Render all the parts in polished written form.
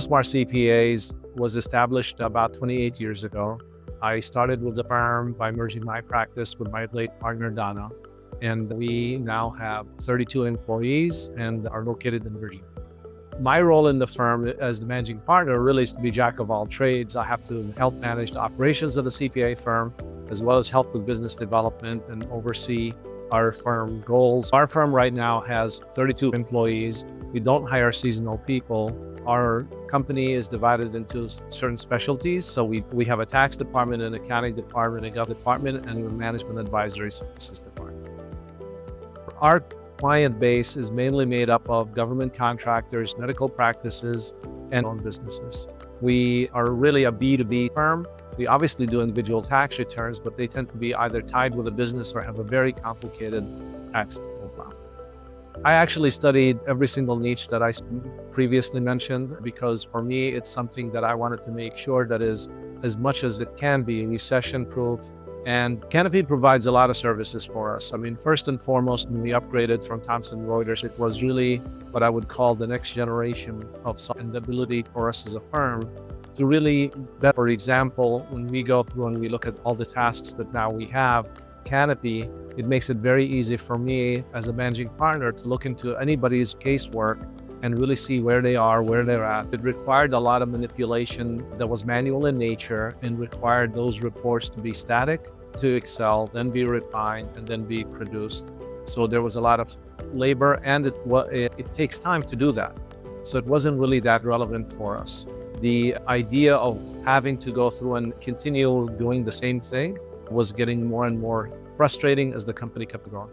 Smart CPAs was established about 28 years ago. I started with the firm by merging my practice with my late partner, Donna. And we now have 32 employees and are located in Virginia. My role in the firm as the managing partner really is to be jack of all trades. I have to help manage the operations of the CPA firm, as well as help with business development and oversee our firm goals. Our firm right now has 32 employees. We don't hire seasonal people. Our company is divided into certain specialties. So we have a tax department, an accounting department, a gov department, and a management advisory services department. Our client base is mainly made up of government contractors, medical practices, and own businesses. We are really a B2B firm. We obviously do individual tax returns, but they tend to be either tied with a business or have a very complicated tax profile. I actually studied every single niche that I previously mentioned because for me, it's something that I wanted to make sure that is as much as it can be recession-proof. And Canopy provides a lot of services for us. I mean, first and foremost, when we upgraded from Thomson Reuters, it was really what I would call the next generation of software and the ability for us as a firm to really, for example, when we go through and we look at all the tasks that now we have, Canopy, it makes it very easy for me as a managing partner to look into anybody's casework and really see where they are, where they're at. It required a lot of manipulation that was manual in nature and required those reports to be static to Excel, then be refined, and then be produced. So there was a lot of labor, and it takes time to do that. So it wasn't really that relevant for us. The idea of having to go through and continue doing the same thing was getting more and more frustrating as the company kept growing.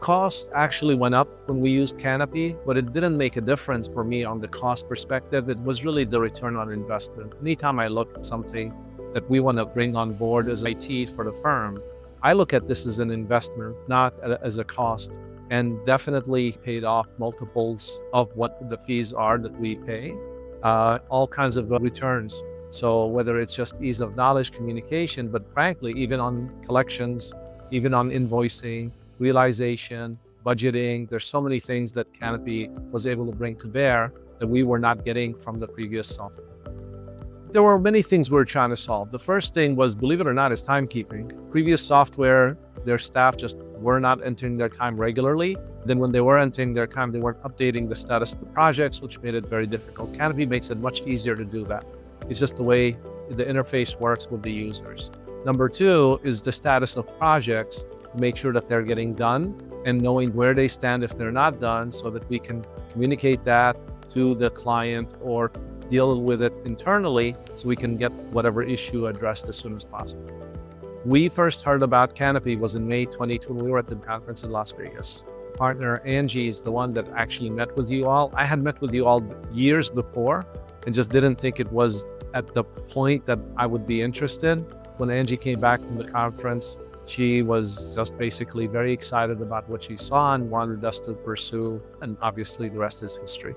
Cost actually went up when we used Canopy, but it didn't make a difference for me on the cost perspective. It was really the return on investment. Anytime I look at something that we want to bring on board as IT for the firm, I look at this as an investment, not as a cost, and definitely paid off multiples of what the fees are that we pay, all kinds of returns. So whether it's just ease of knowledge, communication, but frankly, even on collections, even on invoicing, realization, budgeting, there's so many things that Canopy was able to bring to bear that we were not getting from the previous software. There were many things we were trying to solve. The first thing was, believe it or not, is timekeeping. Previous software, their staff just were not entering their time regularly. Then when they were entering their time, they weren't updating the status of the projects, which made it very difficult. Canopy makes it much easier to do that. It's just the way the interface works with the users. Number two is the status of projects, to make sure that they're getting done and knowing where they stand if they're not done, so that we can communicate that to the client or deal with it internally so we can get whatever issue addressed as soon as possible. We first heard about Canopy was in May 2020. We were at the conference in Las Vegas. Partner Angie is the one that actually met with you all. I had met with you all years before and just didn't think it was at the point that I would be interested. When Angie came back from the conference, she was just basically very excited about what she saw and wanted us to pursue, and obviously the rest is history.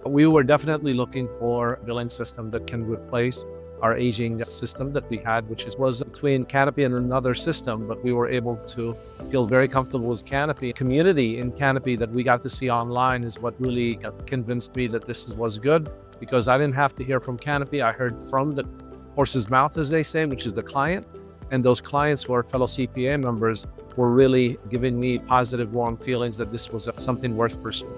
We were definitely looking for a billing system that can replace our aging system that we had, which was between Canopy and another system, but we were able to feel very comfortable with Canopy. Community in Canopy that we got to see online is what really convinced me that this was good, because I didn't have to hear from Canopy. I heard from the horse's mouth, as they say, which is the client. And those clients who are fellow CPA members were really giving me positive, warm feelings that this was something worth pursuing.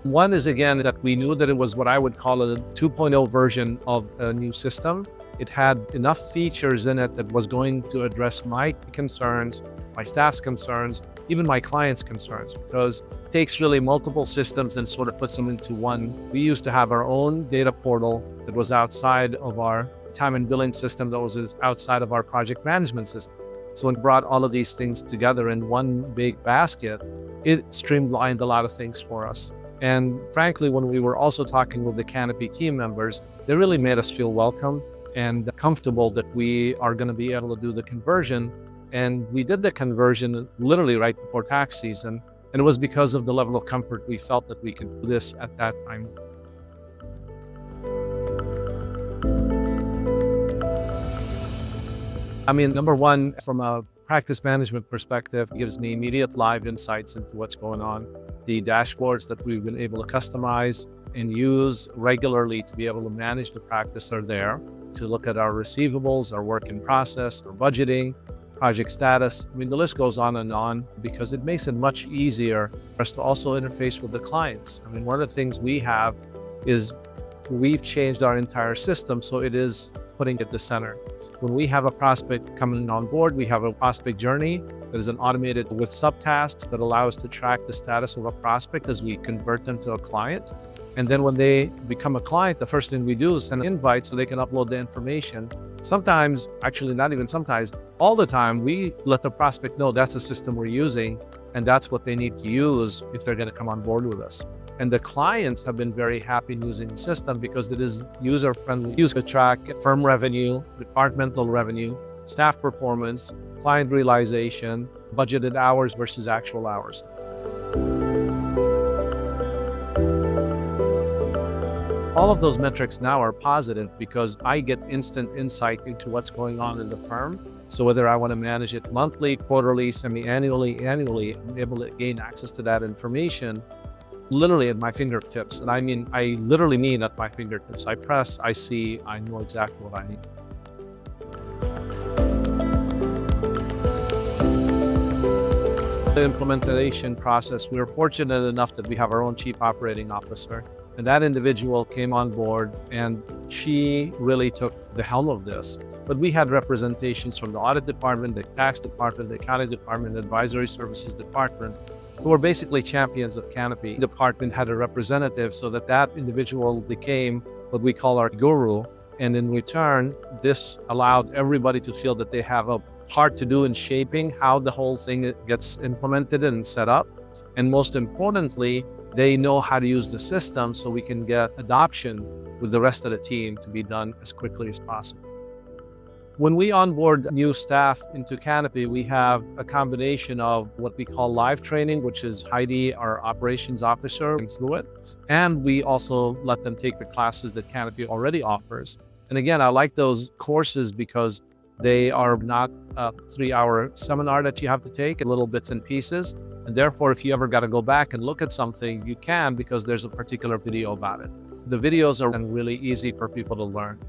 One is, again, that we knew that it was what I would call a 2.0 version of a new system. It had enough features in it that was going to address my concerns, my staff's concerns, even my clients' concerns, because it takes really multiple systems and sort of puts them into one. We used to have our own data portal that was outside of our time and billing system, that was outside of our project management system. So it brought all of these things together in one big basket. It streamlined a lot of things for us. And frankly, when we were also talking with the Canopy team members, they really made us feel welcome and comfortable that we are going to be able to do the conversion. And we did the conversion literally right before tax season. And it was because of the level of comfort we felt that we could do this at that time. I mean, number one, from a practice management perspective, gives me immediate live insights into what's going on. The dashboards that we've been able to customize and use regularly to be able to manage the practice are there to look at our receivables, our work in process, our budgeting, project status. I mean, the list goes on because it makes it much easier for us to also interface with the clients. I mean, one of the things we have is we've changed our entire system, so it is putting at the center. When we have a prospect coming on board, we have a prospect journey that is an automated with subtasks that allow us to track the status of a prospect as we convert them to a client. And then when they become a client, the first thing we do is send an invite so they can upload the information. Sometimes, actually not even sometimes, all the time, we let the prospect know that's the system we're using and that's what they need to use if they're going to come on board with us. And the clients have been very happy using the system because it is user-friendly. Use to track firm revenue, departmental revenue, staff performance, client realization, budgeted hours versus actual hours. All of those metrics now are positive because I get instant insight into what's going on in the firm. So whether I want to manage it monthly, quarterly, semi-annually, annually, I'm able to gain access to that information literally at my fingertips. And I literally mean at my fingertips. I press, I see, I know exactly what I need. The implementation process, we were fortunate enough that we have our own chief operating officer. And that individual came on board and she really took the helm of this. But we had representations from the audit department, the tax department, the accounting department, advisory services department, who were basically champions of Canopy. The department had a representative so that individual became what we call our guru. And in return, this allowed everybody to feel that they have a part to do in shaping how the whole thing gets implemented and set up. And most importantly, they know how to use the system so we can get adoption with the rest of the team to be done as quickly as possible. When we onboard new staff into Canopy, we have a combination of what we call live training, which is Heidi, our operations officer, through it. And we also let them take the classes that Canopy already offers. And again, I like those courses because they are not a 3-hour seminar that you have to take in little bits and pieces. And therefore, if you ever got to go back and look at something, you can because there's a particular video about it. The videos are really easy for people to learn.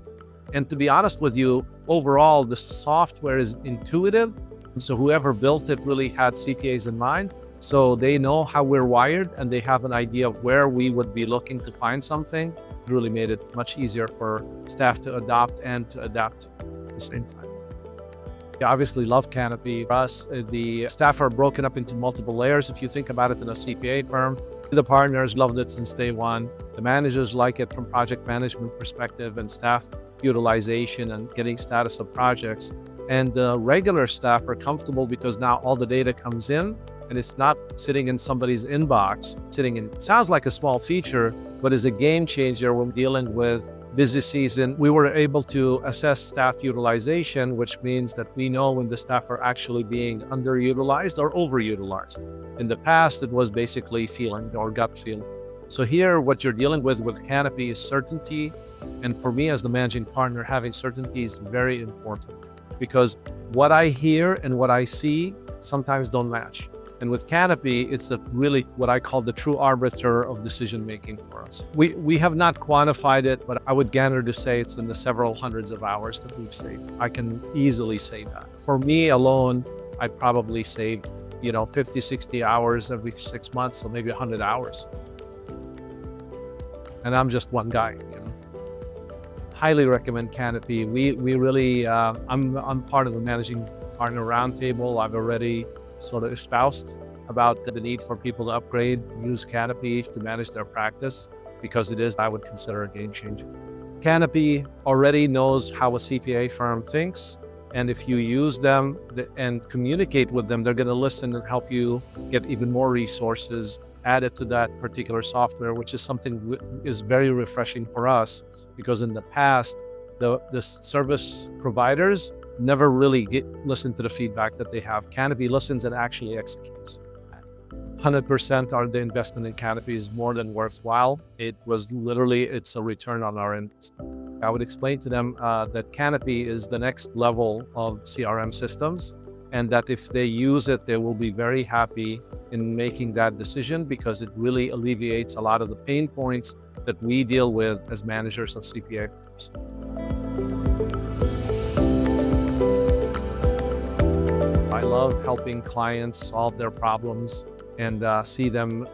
And to be honest with you, overall, the software is intuitive. So whoever built it really had CPAs in mind. So they know how we're wired and they have an idea of where we would be looking to find something. It really made it much easier for staff to adopt and to adapt at the same time. I obviously love Canopy. For us, the staff are broken up into multiple layers. If you think about it in a CPA firm, the partners loved it since day one. The managers like it from project management perspective and staff utilization and getting status of projects. And the regular staff are comfortable because now all the data comes in and it's not sitting in somebody's inbox, sounds like a small feature, but is a game changer when dealing with busy season. We were able to assess staff utilization, which means that we know when the staff are actually being underutilized or overutilized. In the past, it was basically feeling or gut feeling. So here, what you're dealing with Canopy is certainty. And for me as the managing partner, having certainty is very important because what I hear and what I see sometimes don't match. And with Canopy, it's really what I call the true arbiter of decision-making for us. We have not quantified it, but I would gather to say it's in the several hundreds of hours that we've saved. I can easily say that. For me alone, I probably saved, 50, 60 hours every 6 months, so maybe 100 hours. And I'm just one guy, Highly recommend Canopy. We really, I'm part of the managing partner roundtable. I've already sort of espoused about the need for people to upgrade, use Canopy to manage their practice because it is, I would consider, a game changer. Canopy already knows how a CPA firm thinks. And if you use them and communicate with them, they're going to listen and help you get even more resources added to that particular software, which is something is very refreshing for us because in the past, the service providers never really listen to the feedback that they have. Canopy listens and actually executes. 100% are the investment in Canopy is more than worthwhile. It's a return on our investment. I would explain to them that Canopy is the next level of CRM systems and that if they use it, they will be very happy in making that decision because it really alleviates a lot of the pain points that we deal with as managers of CPA firms. I love helping clients solve their problems and see them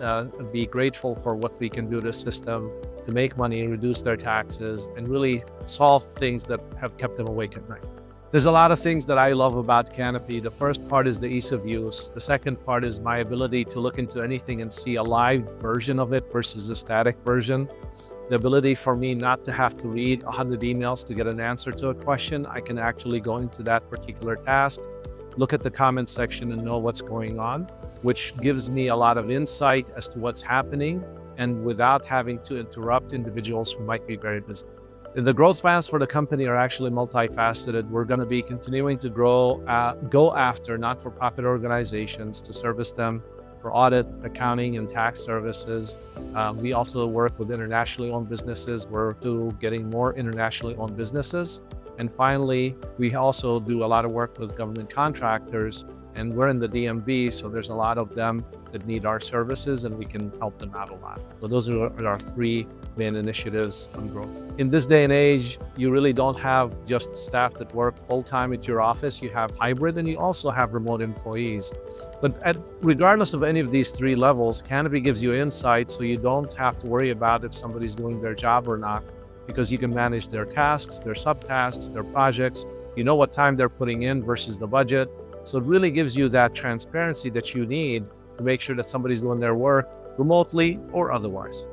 be grateful for what we can do to assist them to make money, reduce their taxes, and really solve things that have kept them awake at night. There's a lot of things that I love about Canopy. The first part is the ease of use. The second part is my ability to look into anything and see a live version of it versus a static version. The ability for me not to have to read 100 emails to get an answer to a question. I can actually go into that particular task, look at the comment section and know what's going on, which gives me a lot of insight as to what's happening and without having to interrupt individuals who might be very busy. The growth plans for the company are actually multifaceted. We're going to be continuing to go after not-for-profit organizations to service them for audit, accounting, and tax services. We also work with internationally owned businesses. We're getting more internationally owned businesses. And finally, we also do a lot of work with government contractors, and we're in the DMV, so there's a lot of them that need our services and we can help them out a lot. So those are our three main initiatives on growth. In this day and age, you really don't have just staff that work full-time at your office. You have hybrid and you also have remote employees. But regardless of any of these three levels, Canopy gives you insight so you don't have to worry about if somebody's doing their job or not, because you can manage their tasks, their subtasks, their projects. You know what time they're putting in versus the budget. So it really gives you that transparency that you need to make sure that somebody's doing their work remotely or otherwise.